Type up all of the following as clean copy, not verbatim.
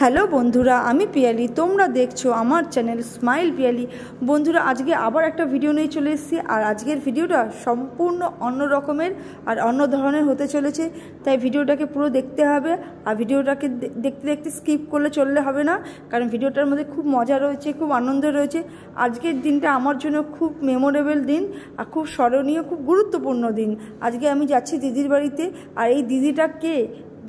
Hello বন্ধুরা, আমি পিয়ালি। তোমরা দেখছো আমার চ্যানেল স্মাইল পিয়ালি। বন্ধুরা, আজকে আবার একটা ভিডিও নিয়ে চলে এসেছি। আর আজকের ভিডিওটা সম্পূর্ণ অন্য রকমের আর অন্য ধরনের হতে চলেছে, তাই ভিডিওটাকে পুরো দেখতে হবে। আর ভিডিওটাকে দেখতে দেখতে স্কিপ করলে চললে হবে না, কারণ ভিডিওটার মধ্যে খুব মজা রয়েছে, খুব আনন্দ রয়েছে। আজকের দিনটা আমার জন্য খুব মেমোরেবল দিন আর খুব স্মরণীয়, খুব গুরুত্বপূর্ণ দিন। আজকে আমি যাচ্ছি দিদির বাড়িতে। আর এই দিদিটা কে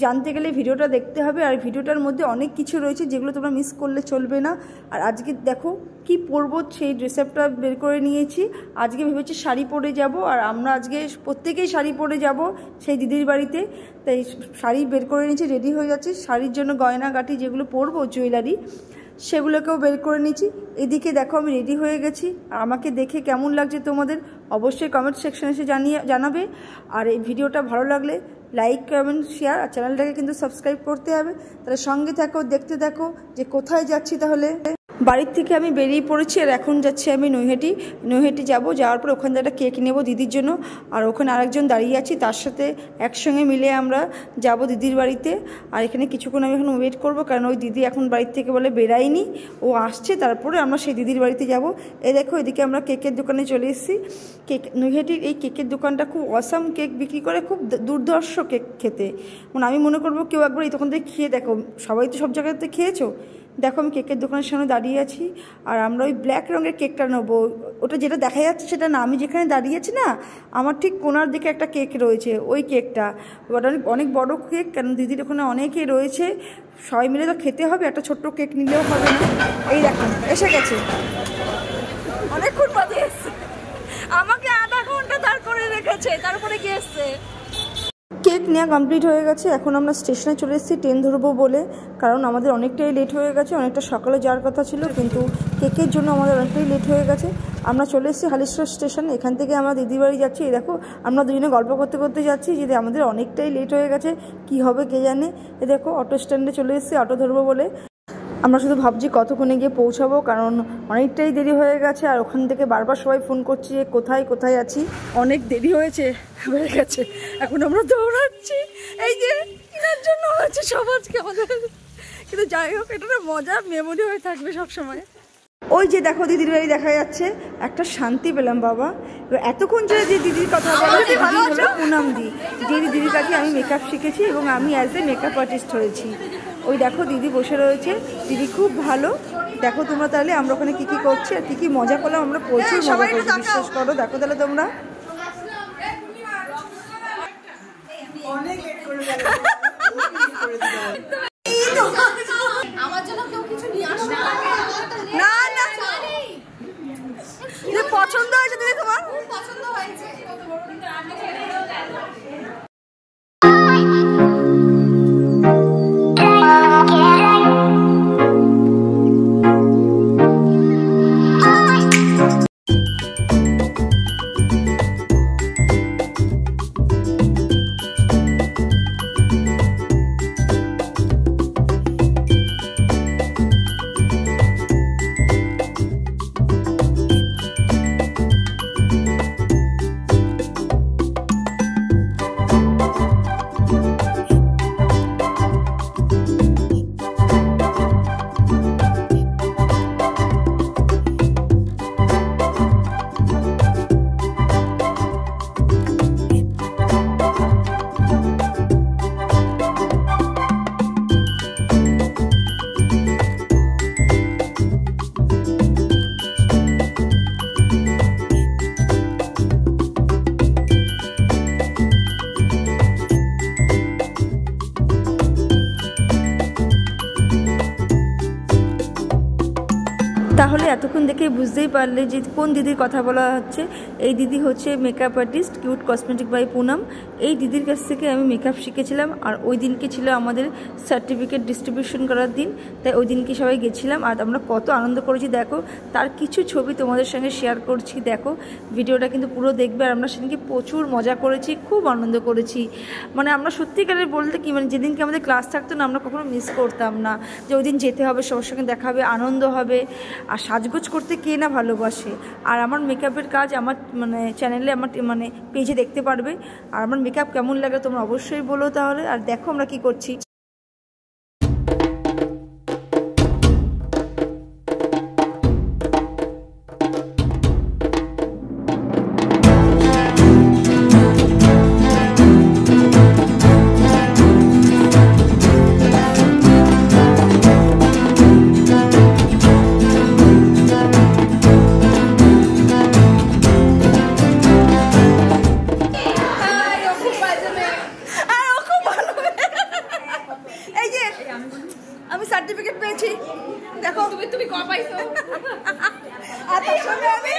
জানতে গেলে ভিডিওটা দেখতে হবে। আর ভিডিওটার মধ্যে অনেক কিছু রয়েছে যেগুলো তোমরা মিস করলে চলবে না। আর আজকে দেখো কি পরবো, সেই ড্রেস আপটা বের করে নিয়েছি। আজকে ভেবেছি শাড়ি পরে যাব, আর আমরা আজকে প্রত্যেকেই শাড়ি পরে যাব সেই দিদির বাড়িতে। তাই শাড়ি বের করে নিয়েছি, রেডি হয়ে যাচ্ছে। শাড়ির জন্য গয়নাগাটি যেগুলো পরবো, জুয়েলারি, সেগুলোকেও বের করে নিয়েছি। এদিকে দেখো আমি রেডি হয়ে গেছি। আর আমাকে দেখে কেমন লাগছে তোমাদের অবশ্যই কমেন্ট সেকশনে এসে জানাবে। আর এই ভিডিওটা ভালো লাগলে লাইক, কমেন্ট, শেয়ার, আর চ্যানেলটাকে কিন্তু সাবস্ক্রাইব করতে হবে। তাহলে সঙ্গে থাকো, দেখতে থাকো যে কোথায় যাচ্ছি। তাহলে বাড়ির থেকে আমি বেরিয়ে পড়েছি, আর এখন যাচ্ছি আমি নৈহাটি যাব। যাওয়ার পর ওখানে একটা কেক নেব দিদির জন্য। আর ওখানে আরেকজন দাঁড়িয়ে আছি, তার সাথে একসঙ্গে মিলে আমরা যাব দিদির বাড়িতে। আর এখানে কিছুক্ষণ আমি এখন ওয়েট করব, কারণ ওই দিদি এখন বাড়ির থেকে বলে বেরায়নি, ও আসছে, তারপরে আমরা সেই দিদির বাড়িতে যাব। দেখো এদিকে আমরা কেকের দোকানে চলে এসেছি। নৈহাটির এই কেকের দোকানটা খুব অসাম কেক বিক্রি করে, খুব দুর্ধর্ষ কেক খেতে। মানে আমি মনে করবো কেউ একবার এই দোকান থেকে খেয়ে দেখো। সবাই তো সব জায়গাতে খেয়েছো। দেখো আমি কেকের দোকানের সামনে দাঁড়িয়ে আছি, আর আমরা ওই ব্ল্যাক রঙের কেকটা নেবো। ওটা যেটা দেখা যাচ্ছে সেটা না, আমি যেখানে দাঁড়িয়ে আছি না, আমার ঠিক কোনার দিকে একটা কেক রয়েছে, ওই কেকটা। ওটা অনেক বড় কেক, কারণ দিদির ওখানে অনেকেই রয়েছে, সবাই মিলে তো খেতে হবে, একটা ছোট্ট কেক নিলেও হবে না। এই দেখো এসে গেছে, অনেকক্ষণ বাদে এসছে, আমাকে আধা ঘন্টা দাঁড় করে রেখেছে, তারপরে গিয়ে এসছে। কেক নেওয়া কমপ্লিট হয়ে গেছে। এখন আমরা স্টেশনে চলে এসেছি ট্রেন ধরবো বলে, কারণ আমাদের অনেকটাই লেট হয়ে গেছে। অনেকটা সকালে যাওয়ার কথা ছিল, কিন্তু কেকের জন্য আমাদের অনেকটাই লেট হয়ে গেছে। আমরা চলে এসেছি হালিশহর স্টেশন। এখান থেকে আমরা দিদির বাড়ি যাচ্ছি। এই দেখো আমরা দুজনে গল্প করতে করতে যাচ্ছি, যে আমাদের অনেকটাই লেট হয়ে গেছে, কি হবে কে জানে। এই দেখো অটো স্ট্যান্ডে চলে এসেছি অটো ধরবো বলে। আমরা শুধু ভাবছি কতক্ষণে গিয়ে পৌঁছাবো, কারণ অনেকটাই দেরি হয়ে গেছে। আর ওখান থেকে বারবার সবাই ফোন করছে যে কোথায় কোথায় আছি। অনেক দেরি হয়ে গেছে, এখন আমরা দৌড়াচ্ছি। এই যে কেনার জন্য হচ্ছে সব আজকে আমাদের, কিন্তু যাই হোক এটা মজা মেমোরি হয়ে থাকবে সবসময়। ওই যে দেখো দিদির বাড়ি দেখা যাচ্ছে, একটা শান্তি পেলাম বাবা। এতক্ষণ যে দিদির কথা বলা, দিদি হলো পুনাম দি, যে দিদির কাছে আমি মেকআপ শিখেছি এবং আমি অ্যাজ এ মেকআপ আর্টিস্ট হয়েছি। ওই দেখো দিদি বসে রয়েছে, দিদি খুব ভালো। দেখো তোমরা তাহলে আমরা ওখানে কী কী করছি আর কী কী মজা করলাম। আমরা প্রচুর মজা করছি, বিশ্বাস করো। দেখো তাহলে তোমরা। পছন্দ হয়েছে দিদি তোমার? পছন্দ হয়েছে। তাহলে এতক্ষণ দেখে বুঝতেই পারলে যে কোন দিদির কথা বলা হচ্ছে। এই দিদি হচ্ছে makeup artist cute cosmetic by Poonam. এই দিদির কাছ থেকে আমি মেকআপ শিখেছিলাম। আর ওই দিনকে ছিল আমাদের সার্টিফিকেট ডিস্ট্রিবিউশন করার দিন, তাই ওই দিনকে সবাই গেছিলাম। আর আমরা কত আনন্দ করেছি দেখো, তার কিছু ছবি তোমাদের সঙ্গে শেয়ার করছি। দেখো ভিডিওটা কিন্তু পুরো দেখবে। আর আমরা সেদিনকে প্রচুর মজা করেছি, খুব আনন্দ করেছি। মানে আমরা সত্যিকারের বলতে কি, মানে যেদিনকে আমাদের ক্লাস থাকতো না, আমরা কখনো মিস করতাম না যে ওই দিন যেতে হবে, সবার সঙ্গে দেখা হবে, আনন্দ হবে। আর সাজগোজ করতে কে না ভালোবাসে। আর আমার মেকআপের কাজ আমার চ্যানেলে, আমার পেজে দেখতে পারবে। আর আমার মেকআপ কেমন লাগে তোমরা অবশ্যই বলো তাহলে। আর দেখো আমরা কি করছি। আমি সার্টিফিকেট পেয়েছি। দেখো তুমি কবে পাইছো? আর তার সঙ্গে আমি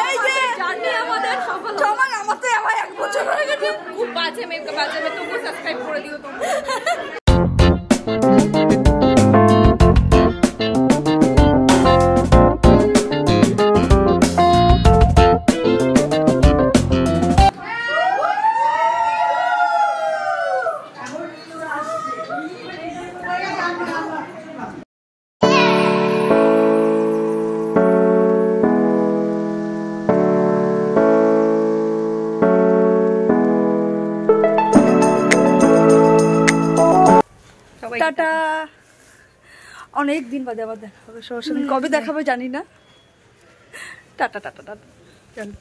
এই যে জানি আমাদের সফল আমার তো আমার 1 বছর হয়ে গেছে। খুব বাজে মেকআপ বাজে, তবুও সাবস্ক্রাইব করে দিও তোমরা। টাটা। অনেক দিন বাদে আবার দেখা হবে সবার সাথে। কবে দেখাবে জানি না। Tata tata tata. চলো।